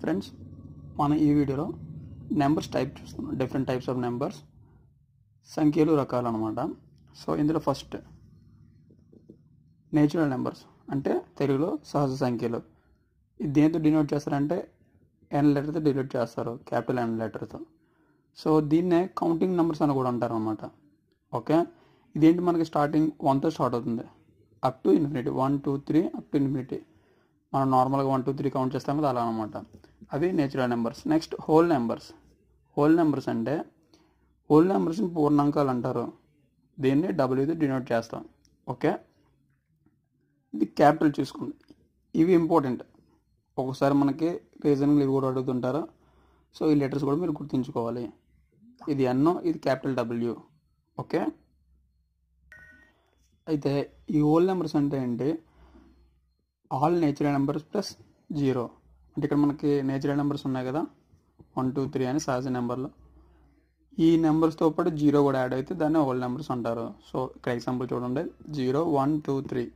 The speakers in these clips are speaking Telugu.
ఫ్రెండ్స్, మనం ఈ వీడియోలో నెంబర్స్ టైప్ చూస్తున్నాం. డిఫరెంట్ టైప్స్ ఆఫ్ నెంబర్స్, సంఖ్యలు రకాలు అనమాట. సో ఇందులో ఫస్ట్ నేచురల్ నెంబర్స్ అంటే తెలుగులో సహజ సంఖ్యలు. ఇది దేంతో డినోట్ చేస్తారంటే ఎన్ లెటర్తో డినోట్ చేస్తారు, క్యాపిటల్ ఎన్ లెటర్తో. సో దీన్నే కౌంటింగ్ నెంబర్స్ అని కూడా అంటారు అనమాట. ఓకే, ఇదేంటి మనకి స్టార్టింగ్ 1తో స్టార్ట్ అవుతుంది up to infinity, 1 2 3 up to infinity. మనం నార్మల్గా 1 2 3 కౌంట్ చేస్తాం కదా, అలా అనమాట. అవి natural numbers. Next whole numbers. Whole numbers అంటే హోల్ నెంబర్స్ని పూర్ణాంకాలు అంటారు. దీన్ని డబ్ల్యూతో డినోట్ చేస్తాం. ఓకే, ఇది క్యాపిటల్ చూసుకోండి. ఇవి ఇంపార్టెంట్. ఒకసారి మనకి రీజనింగ్ ఇవి కూడా అడుగుతుంటారు. సో ఈ లెటర్స్ కూడా మీరు గుర్తుంచుకోవాలి. ఇది ఎన్నో, ఇది క్యాపిటల్ డబ్ల్యూ. ఓకే, అయితే ఈ హోల్ నెంబర్స్ అంటే ఏంటి? All natural numbers plus 0. అంటే ఇక్కడ మనకి నేచురల్ నెంబర్స్ ఉన్నాయి కదా, 1 2 3 అని సహజ నెంబర్లు. ఈ నెంబర్స్తో పాటు 0 కూడా యాడ్ అయితే దాన్ని హోల్ నెంబర్స్ అంటారు. సో ఇక్కడ ఎగ్జాంపుల్ చూడండి, 0 1 2 3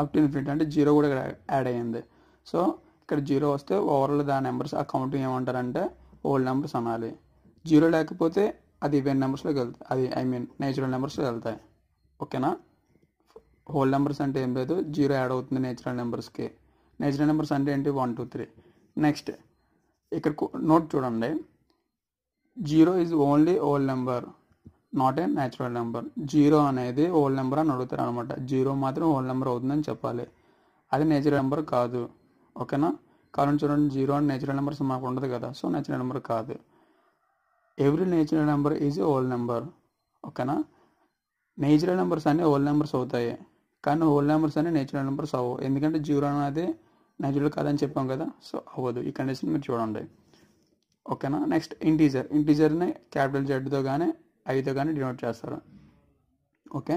అప్ టు ఇన్ఫినిటీ అంటే 0 కూడా యాడ్ అయ్యింది. సో ఇక్కడ 0 వస్తే ఓవరాల్ దాని నెంబర్స్ ఆ కౌంటింగ్ ఏమంటారంటే హోల్ నెంబర్స్ అనాలి. 0 లేకపోతే అది ఈవెన్ నెంబర్స్లోకి వెళ్తాయి, అది నేచురల్ నెంబర్స్లో వెళ్తాయి. ఓకేనా? హోల్ నెంబర్స్ అంటే ఏం లేదు, 0 యాడ్ అవుతుంది నేచురల్ నెంబర్స్కి. నేచురల్ నెంబర్స్ అంటే ఏంటి? 1 2 3. నెక్స్ట్ ఇక్కడ నోట్ చూడండి, 0 is only whole number, not a natural number. 0 అనేది హోల్ నెంబర్ అని అడుగుతారు అనమాట. 0 మాత్రం హోల్ నెంబర్ అవుతుందని చెప్పాలి, అది నేచురల్ నెంబర్ కాదు. ఓకేనా? కారణం చూడండి, 0 అని నేచురల్ నెంబర్స్ మాకు ఉండదు కదా, సో నేచురల్ నెంబర్ కాదు. Every natural number is a whole number. ఓకేనా? నేచురల్ నెంబర్స్ అన్నీ హోల్ నెంబర్స్ అవుతాయి, కానీ హోల్ నెంబర్స్ అన్నీ నేచురల్ నెంబర్స్ అవ్వవు. ఎందుకంటే 0 అనేది నేచురల్ కాదని చెప్పాం కదా, సో అవ్వదు. ఈ కండిషన్ మీరు చూడండి. ఓకేనా? Next integer. ఇంటీజర్ని క్యాపిటల్ జెడ్తో కానీ ఐతో కానీ డినోట్ చేస్తారు. ఓకే,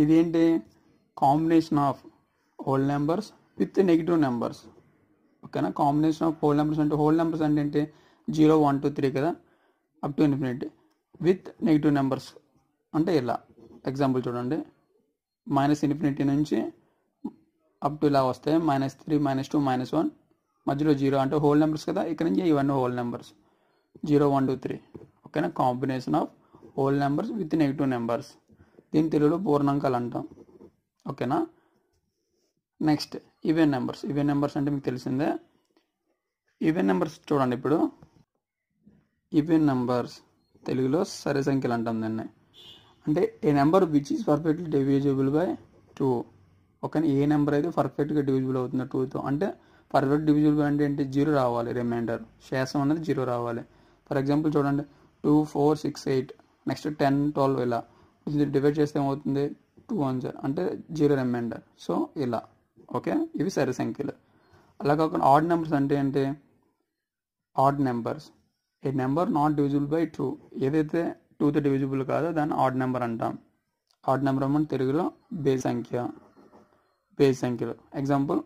ఇదేంటి? Combination of whole numbers with negative numbers. ఓకేనా? కాంబినేషన్ ఆఫ్ హోల్ నెంబర్స్ అంటే హోల్ నెంబర్స్ అంటే ఏంటి? 0 1 2 3 కదా, up to infinity. With negative numbers అంటే ఇలా. ఎగ్జాంపుల్ చూడండి, -ఇన్ఫినిటీ నుంచి అప్ టు ఇలా వస్తాయి, -3 -2 -1, మధ్యలో 0 అంటే హోల్ నెంబర్స్ కదా. ఇక్కడ నుంచి ఇవన్నీ హోల్ నెంబర్స్, 0 1 2 3. ఓకేనా? Combination of whole numbers with negative numbers. దీని తెలుగులో పూర్ణాంకాలు అంటాం. ఓకేనా? Next even numbers. Even numbers అంటే మీకు తెలిసిందే. ఈవెన్ నెంబర్స్ చూడండి. ఇప్పుడు ఈవెన్ నెంబర్స్ తెలుగులో సరి సంఖ్యలు అంటాం దాన్ని. అంటే a number which is perfectly divisible by 2. Okay, ఏ నెంబర్ అయితే పర్ఫెక్ట్గా డివిజిబుల్ అవుతుంది 2తో. అంటే పర్ఫెక్ట్ డివిజిబుల్ అంటే ఏంటి? 0 రావాలి, రిమైండర్ శేషం అనేది 0 రావాలి. ఫర్ ఎగ్జాంపుల్ చూడండి, 2 4 6 8, నెక్స్ట్ 10 12 ఇలా. ఇది డివైడ్ చేస్తే ఏమవుతుంది? 2 1 0 అంటే 0 రిమైండర్. సో ఇలా. ఓకే, ఇవి సరి సంఖ్యలు. అలా కాకుండా ఆడ్ నెంబర్స్ అంటే ఏంటి? Odd numbers, a number not divisible by 2. ఏదైతే 2తో డివిజిబుల్ కాదో దాన్ని ఆడ్ నెంబర్ అంటాం. ఆడ్ నెంబర్ అంటే తెలుగులో బేస్ సంఖ్య, బేస్ సంఖ్యలు. Example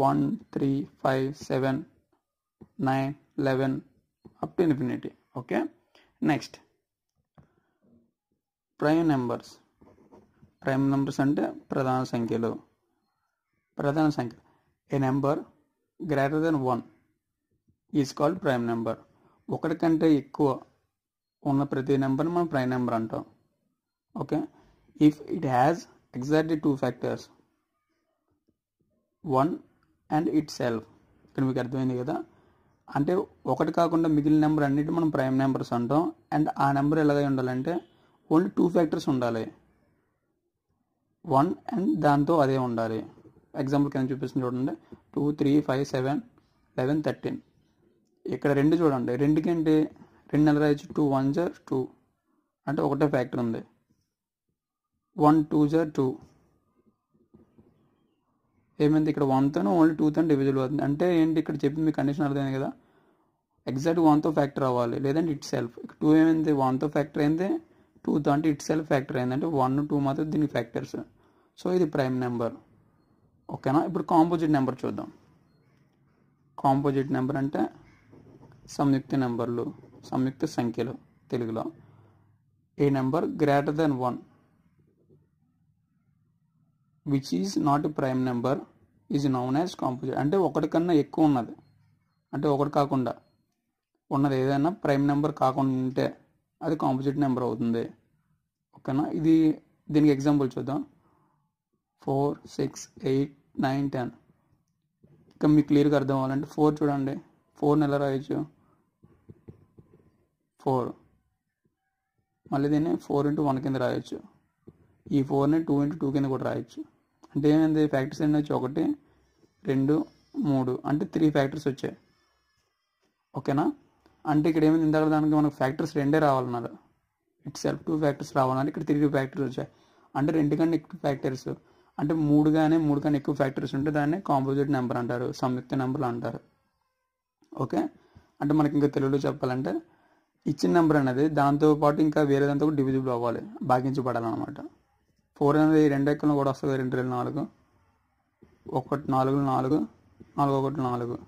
1 3 5 7 9 11 up to infinity. Okay, next prime numbers. Prime numbers అంటే ప్రధాన సంఖ్యలు. ప్రధాన సంఖ్య, a number greater than 1 is called prime number. ఒకటి కంటే ఎక్కువ ఉన్న ప్రతి నెంబర్ని మనం ప్రైమ్ నెంబర్ అంటాం. Okay, if it has exactly 2 factors, 1 and it self. ఇక్కడ మీకు అర్థమైంది కదా. అంటే ఒకటి కాకుండా మిగిలిన నెంబర్ అన్నిటి మనం ప్రైమ్ నెంబర్స్ అంటాం. అండ్ ఆ నెంబర్ ఎలాగై ఉండాలంటే ఓన్లీ 2 ఫ్యాక్టర్స్ ఉండాలి, 1 అండ్ దాంతో అదే ఉండాలి. ఎగ్జాంపుల్ కింద చూపిస్తుంది చూడండి, 2 3 5 7 11 13. ఇక్కడ 2 చూడండి, 2కి ఏంటి? 2 నెలలు రాయొచ్చు, 2 1 జర్ 2 అంటే ఒకటే ఫ్యాక్టర్ ఉంది. 1 2 జర్ 2 ఏమైంది? ఇక్కడ 1తోనే ఓన్లీ 2తో డివిజిబుల్ అవుతుంది. అంటే ఏంటి? ఇక్కడ చెప్పింది మీకు కండిషన్ అర్థమైంది కదా. ఎగ్జాక్ట్ 1తో ఫ్యాక్టర్ అవ్వాలి, లేదంటే ఇట్ సెల్ఫ్. 2 ఏమైంది? 1తో ఫ్యాక్టర్ అయింది, 2తో అంటే ఇట్ సెల్ఫ్ ఫ్యాక్టర్ అయింది. అంటే 1 2 మాత్రం దీనికి ఫ్యాక్టర్స్. సో ఇది ప్రైమ్ నెంబర్. ఓకేనా? ఇప్పుడు కాంపోజిట్ నెంబర్ చూద్దాం. కాంపోజిట్ నెంబర్ అంటే సంయుక్త నెంబర్లు, సంయుక్త సంఖ్యలు తెలుగులో. A number greater than 1 which is not a prime number is known as composite. అంటే ఒకటి కన్నా ఎక్కువ ఉన్నది, అంటే ఒకటి కాకుండా ఉన్నది ఏదైనా ప్రైమ్ నెంబర్ కాకుండా ఉంటే అది కాంపోజిట్ నెంబర్ అవుతుంది. ఓకేనా, దీనికి ఎగ్జాంపుల్ చూద్దాం. 4, 6, 8, 9, 10. ఇంకా మీకు క్లియర్గా అర్థం అవ్వాలంటే 4 చూడండి. 4ని ఎలా రాయొచ్చు? 4. మళ్ళీ దీన్ని 4x1 కింద రాయొచ్చు. ఈ 4ని 2x2 కింద కూడా రాయొచ్చు. అంటే ఏమైంది? ఫ్యాక్టర్స్ ఎన్ని వచ్చి 1, 2, 3 అంటే 3 ఫ్యాక్టర్స్ వచ్చాయి. ఓకేనా, అంటే ఇక్కడ ఏమైంది? ఇందాక దానికి మనకు ఫ్యాక్టర్స్ 2 రావాలన్నారు. ఇట్స్ సెల్ఫ్ 2 ఫ్యాక్టర్స్ రావాలంటే ఇక్కడ 3 ఫ్యాక్టర్స్ వచ్చాయి. అంటే 2 కన్నా ఎక్కువ ఫ్యాక్టర్స్ అంటే 3 కన్నా ఎక్కువ ఫ్యాక్టర్స్ ఉంటే దాన్ని కాంపోజిట్ నెంబర్ అంటారు, సంయుక్త నెంబర్లు అంటారు. ఓకే, అంటే మనకి ఇంకా తెలుగులో చెప్పాలంటే ఇచ్చిన నెంబర్ అనేది దాంతోపాటు ఇంకా వేరే దాంతో కూడా డివిజిబుల్ అవ్వాలి, భాగించబడాలన్నమాట. 4 అనేది 2 ఎక్కలను కూడా వస్తుంది. 2, 2, 4, 1, 4, 4, 4, 1, 4.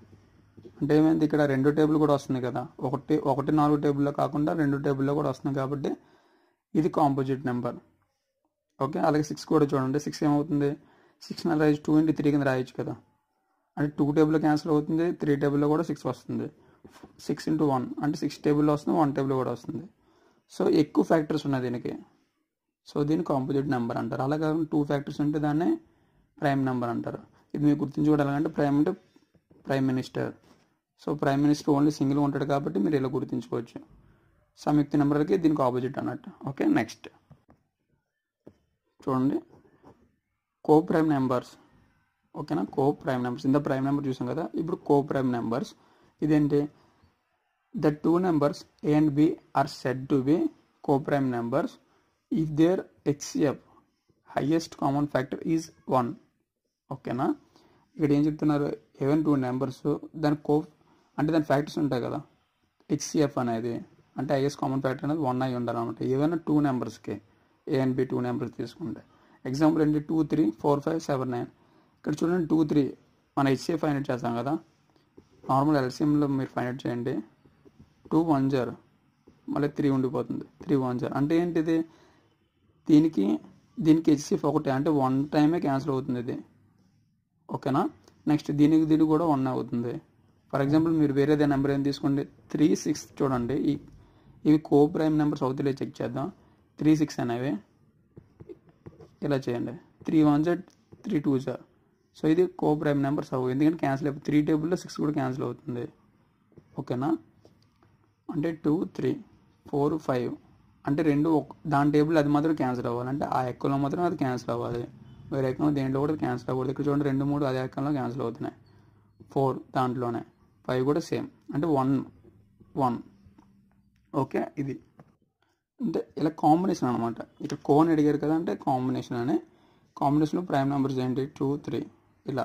అంటే ఏమైంది? ఇక్కడ 2 టేబుల్ కూడా వస్తుంది కదా, 1, 4 టేబుల్లో కాకుండా 2 టేబుల్లో కూడా వస్తుంది కాబట్టి ఇది కాంపోజిట్ నెంబర్. ఓకే, అలాగే 6 కూడా చూడండి. 6 ఏమవుతుంది? 6 రాయొచ్చు, 2x3 కింద రాయొచ్చు కదా. అంటే 2 టేబుల్లో క్యాన్సిల్ అవుతుంది, 3 టేబుల్లో కూడా 6 వస్తుంది. 6x1 అంటే 6 టేబుల్లో వస్తుంది, 1 టేబుల్లో కూడా వస్తుంది. సో ఎక్కువ ఫ్యాక్టర్స్ ఉన్నాయి దీనికి, సో దీన్ని కాంపోజిట్ నెంబర్ అంటారు. అలాగే 2 ఫ్యాక్టర్స్ ఉంటే దాన్ని ప్రైమ్ నెంబర్ అంటారు. ఇది మీకు గుర్తించుకోవడాలంటే ప్రైమ్ అంటే prime minister. So prime minister only సింగిల్గా ఉంటాడు కాబట్టి మీరు ఇలా గుర్తించుకోవచ్చు. సంయుక్త నెంబర్కి దీనికి ఆపోజిట్ అన్నట్టు. ఓకే, నెక్స్ట్ చూడండి, కో ప్రైమ్ నెంబర్స్. ఓకేనా, కో ప్రైమ్ నెంబర్స్. ఇంత ప్రైమ్ నెంబర్ చూసాం కదా, ఇప్పుడు కో ప్రైమ్ నెంబర్స్. ఇదేంటి? The 2 numbers A and B are said to be co-prime numbers if their HCF highest common factor is 1. ఓకేనా, ఇక్కడ ఏం చెప్తున్నారు? ఏవైనా 2 నెంబర్స్ దాని అంటే దాని ఫ్యాక్టర్స్ ఉంటాయి కదా, HCF అనేది అంటే హైయెస్ట్ కామన్ ఫ్యాక్టర్ అనేది 1 అయి ఉండాలన్నమాట. ఏవైనా 2 నెంబర్స్కి A and B 2 నెంబర్స్ తీసుకుంటే. ఎగ్జాంపుల్ ఏంటి? 2, 3, 4, 5, 7, 9. ఇక్కడ చూడండి 2, 3 మన HCF ఫైండ్ అవుట్ చేస్తాం కదా. నార్మల్ ఎల్సిఎంలో మీరు ఫైండ్ అవుట్ చేయండి. 2 1 0 మళ్ళీ 3 ఉండిపోతుంది. 3 1 0 అంటే ఏంటిది? దీనికి HCF ఒకటే, అంటే 1 టైమే క్యాన్సిల్ అవుతుంది ఇది. ఓకేనా, నెక్స్ట్ దీనికి కూడా 1 అవుతుంది. ఫర్ ఎగ్జాంపుల్ మీరు వేరేదే నెంబర్ ఏం తీసుకోండి. 3, 6 చూడండి. ఇవి కో ప్రైమ్ నెంబర్స్ అవుతాయి, చెక్ చేద్దాం. 3, 6 అనేవి ఇలా చేయండి. 3 1 0, 3 2 0. సో ఇది కో ప్రైమ్ నెంబర్స్ అవ్వు, ఎందుకంటే క్యాన్సిల్ అయిపోయి 3 టేబుల్లో 6 కూడా క్యాన్సిల్ అవుతుంది. ఓకేనా, అంటే 2, 3, 4, 5 అంటే 2 దాని టేబుల్ అది మాత్రం క్యాన్సిల్ అవ్వాలి, అంటే ఆ ఎక్కలో మాత్రం అది క్యాన్సిల్ అవ్వాలి, వేరే ఎక్కలో దేంట్లో కూడా క్యాన్సిల్ అవ్వకూడదు. ఇక్కడ చూడండి 2, 3 అదే ఎక్కలో క్యాన్సిల్ అవుతున్నాయి. 4 దాంట్లోనే, 5 కూడా సేమ్, అంటే 1 1. ఓకే, ఇది అంటే ఇలా కాంబినేషన్ అనమాట. ఇక్కడ కోన్ అడిగారు కదా, అంటే కాంబినేషన్ అనే. కాంబినేషన్లో ప్రైమ్ నెంబర్స్ ఏంటి? 2, 3 ఇలా,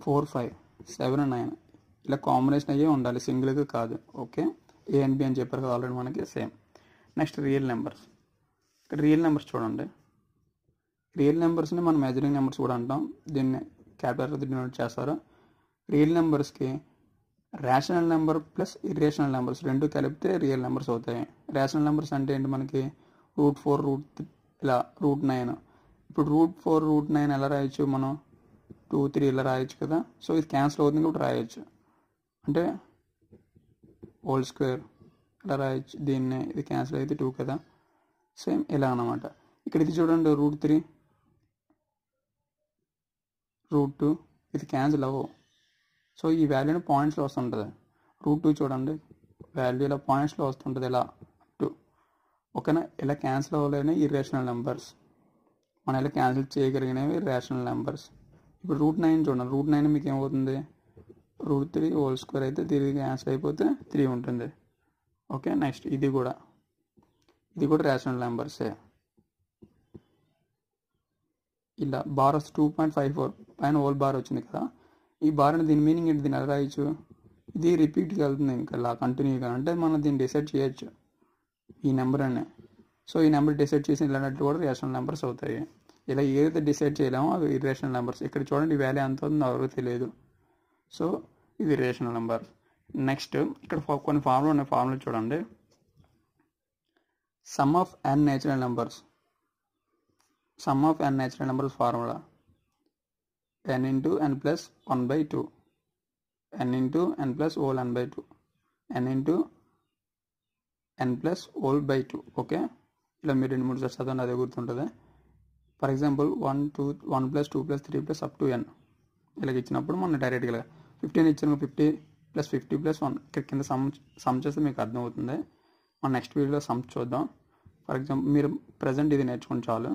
4, 5, 7, 9 ఇలా కాంబినేషన్ అయ్యే ఉండాలి, సింగిల్గా కాదు. ఓకే, A and B అని చెప్పారు కదా ఆల్రెడీ మనకి, సేమ్. Next real numbers. ఇక్కడ రియల్ నెంబర్స్ చూడండి. రియల్ నెంబర్స్ని మనం మెజరింగ్ నెంబర్స్ కూడా అంటాం, దీన్ని క్యాపిటల్ డినోట్ చేస్తారు. రియల్ నెంబర్స్కి rational number plus irrational numbers 2 కలిపితే రియల్ నెంబర్స్ అవుతాయి. రేషనల్ నెంబర్స్ అంటే ఏంటి? మనకి √4 ఇలా √9. ఇప్పుడు √4 √9 ఎలా రాయొచ్చు మనం? 2 3 ఇలా రాయొచ్చు కదా. సో ఇది క్యాన్సిల్ అవుతుంది కూడా రాయొచ్చు, అంటే హోల్ స్క్వేర్ ఇలా రాయొచ్చు దీన్ని. ఇది క్యాన్సిల్ అయితే 2 కదా, సేమ్ ఇలా అన్నమాట. ఇక్కడ ఇది చూడండి √3 √2 ఇది క్యాన్సిల్ అవ్వవు. సో ఈ వాల్యూని పాయింట్స్లో వస్తుంటుంది. √2 చూడండి, వాల్యూ ఇలా పాయింట్స్లో వస్తుంటుంది ఇలా 2. ఓకేనా, ఇలా క్యాన్సిల్ అవ్వలేని ఇర్రేషనల్ నెంబర్స్, మనం ఇలా క్యాన్సిల్ చేయగలిగినవి రేషనల్ నెంబర్స్. ఇప్పుడు √9 చూడండి, √9 మీకు ఏమవుతుంది? √3 హోల్ స్క్వేర్ అయితే తిరిగి క్యాన్సిల్ అయిపోతే 3 ఉంటుంది. ఓకే, నెక్స్ట్ ఇది కూడా రేషనల్ నెంబర్సే. ఇలా బార్ వస్తుంది 2.54 పైన హోల్ బార్ వచ్చింది కదా. ఈ బార్ అని దీని మీనింగ్ ఏంటి? దీన్ని ఎలా రాయొచ్చు? ఇది రిపీట్కి వెళ్తుంది ఇంకా ఇలా కంటిన్యూగా, అంటే మనం దీన్ని డిసైడ్ చేయొచ్చు ఈ నెంబర్ అనే. సో ఈ నెంబర్ డిసైడ్ చేసి ఇలాంటి కూడా రేషనల్ నెంబర్స్ అవుతాయి. ఇలా ఏదైతే డిసైడ్ చేయలేమో అవి ఇర్రేషనల్ నెంబర్స్. ఇక్కడ చూడండి ఈ వాల్యూ ఎంత అవుతుందో ఎవరికి తెలియదు, సో ఇది రేషనల్ నెంబర్. నెక్స్ట్ ఇక్కడ కొన్ని ఫార్ములా ఉన్నాయి, ఫార్ములా చూడండి. Sum of n natural numbers. Sum of n natural numbers formula n × n + 1/2. n into n plus whole n by 2 n into n plus whole by 2. Okay, ఇలా మీరు 2-3 సార్లు చదవండి, అదే గుర్తుంటుంది. For example 1 + 2 + 3 + up to n ఇలాగ ఇచ్చినప్పుడు మనం డైరెక్ట్గా 15 ఇచ్చిన 50 + 50 + 1 ఇక్కడ కింద సమ్ చేస్తే మీకు అర్థమవుతుంది. మనం నెక్స్ట్ వీడియోలో సమ్ చూద్దాం. ఫర్ ఎగ్జాంపుల్ మీరు ప్రజెంట్ ఇది నేర్చుకుని చాలు.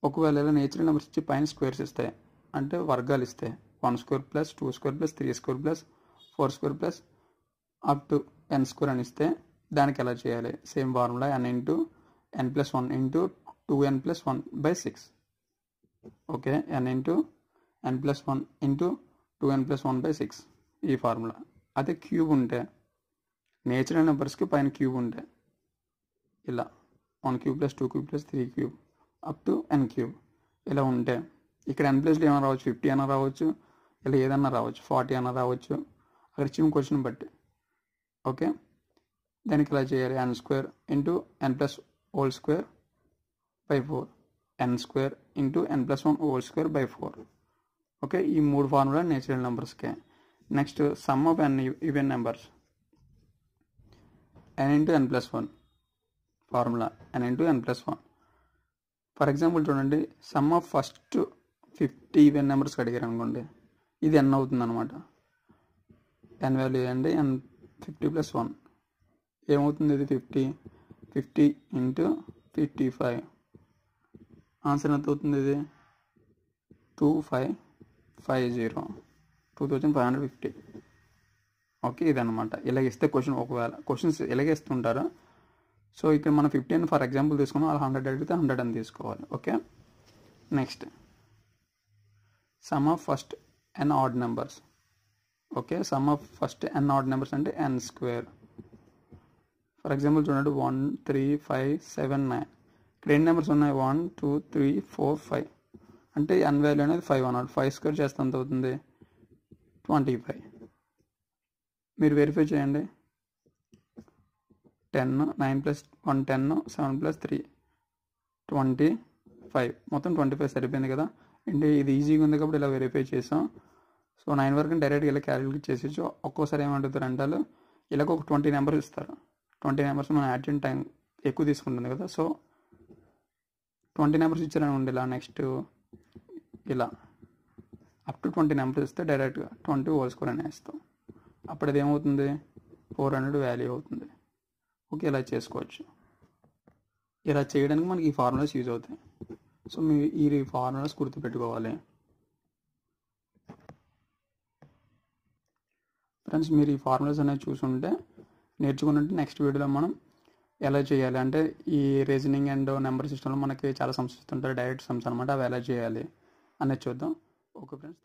ఒకవేళ ఇలా నేచురల్ నెంబర్స్ ఇచ్చి పైన స్క్వేర్స్ ఇస్తాయి, అంటే వర్గాలు ఇస్తాయి, 1² + 2² + 3² + 4² + up to n² అని ఇస్తే దానికి ఎలా చేయాలి? Same formula n into n + 1 into 2n + 1 by 6. Okay, n into n + 1 into 2n + 1 by 6 ఈ ఫార్ములా. అదే క్యూబ్ ఉంటే నేచురల్ నెంబర్స్కి పైన క్యూబ్ ఉంటే ఇలా 1³ + 2³ + 3³ అప్ టు n³ ఇలా ఉంటే ఇక్కడ n ప్లేస్లో ఏమైనా రావచ్చు, 50 అయినా రావచ్చు, ఇలా ఏదన్నా రావచ్చు, 40 అయినా రావచ్చు, అక్కడ ఇచ్చిన క్వశ్చన్ బట్టి. ఓకే, దానికి ఇలా చేయాలి n² into n + whole by 4 n² into n + 1 whole by 4. Okay, ఈ 3 ఫార్ములా నేచురల్ నెంబర్స్కే. Next sum of n even numbers n into n + 1 formula n into n + 1. For example చూడండి, సమ్ ఆఫ్ ఫస్ట్ 50 ఈవెన్ నెంబర్స్కి అడిగారు అనుకోండి, ఇది n అవుతుంది అనమాట. n వాల్యూ ఏంటి? n 50 + 1 ఏమవుతుంది? ఇది 50 ఇంటూ 55. ఆన్సర్ ఎంత అవుతుంది? ఇది 2550. ఓకే, ఇదనమాట. ఇలాగ ఇస్తే క్వశ్చన్స్ ఇలాగే ఇస్తుంటారు. సో ఇక్కడ మనం 50 అని ఫర్ ఎగ్జాంపుల్ తీసుకున్నాం, అలా 100 అడిగితే 100 అని తీసుకోవాలి. Okay, next sum of first n odd numbers. Okay, some of first n add numbers అంటే n². ఫర్ ఎగ్జాంపుల్ చూడండి, 1 3 5 7 9 ఇక్కడ ఎన్ని నెంబర్స్ ఉన్నాయి? 1 2 3 4 5 అంటే n వాల్యూ అనేది 5 అన్నాడు. 5² చేస్తే ఎంత అవుతుంది? 25. మీరు వెరిఫై చేయండి. 10 9 + 1 10 7 + 3 25 మొత్తం 25 సరిపోయింది కదా. అంటే ఇది ఈజీగా ఉంది కాబట్టి ఇలా వెరిఫై చేసాం. సో 9 వరకు డైరెక్ట్గా ఇలా క్యాలిక్యులేట్ చేసేచ్చు. ఒక్కోసారి ఏమంటారు అంటే ఇలాగ ఒక 20 నెంబర్స్ ఇస్తారు. 20 నెంబర్స్ మనం యాడ్ చేయడం టైం ఎక్కువ తీసుకుంటుంది కదా. సో 20 నెంబర్స్ ఇచ్చారని ఉండి ఇలా నెక్స్ట్ ఇలా అప్ టు 20 నెంబర్స్ ఇస్తే డైరెక్ట్గా 20 హోల్² అని వేస్తాం. అప్పుడు అది ఏమవుతుంది? 400 వాల్యూ అవుతుంది. ఓకే, ఇలా చేసుకోవచ్చు. ఇలా చేయడానికి మనకి ఈ ఫార్ములాస్ యూజ్ అవుతాయి. సో మీరు ఈ ఫార్ములాస్ గుర్తుపెట్టుకోవాలి. ఫ్రెండ్స్, మీరు ఈ ఫార్ములాస్ అనేవి చూసుంటే నేర్చుకున్నట్టు నెక్స్ట్ వీడియోలో మనం ఎలా చేయాలి అంటే ఈ రీజనింగ్ అండ్ నెంబర్ సిస్టంలో మనకి చాలా సమ్స్ ఇస్తుంటారు, డైరెక్ట్ సమ్స్ అనమాట, అవి ఎలా చేయాలి అనేది చూద్దాం. Okay friends.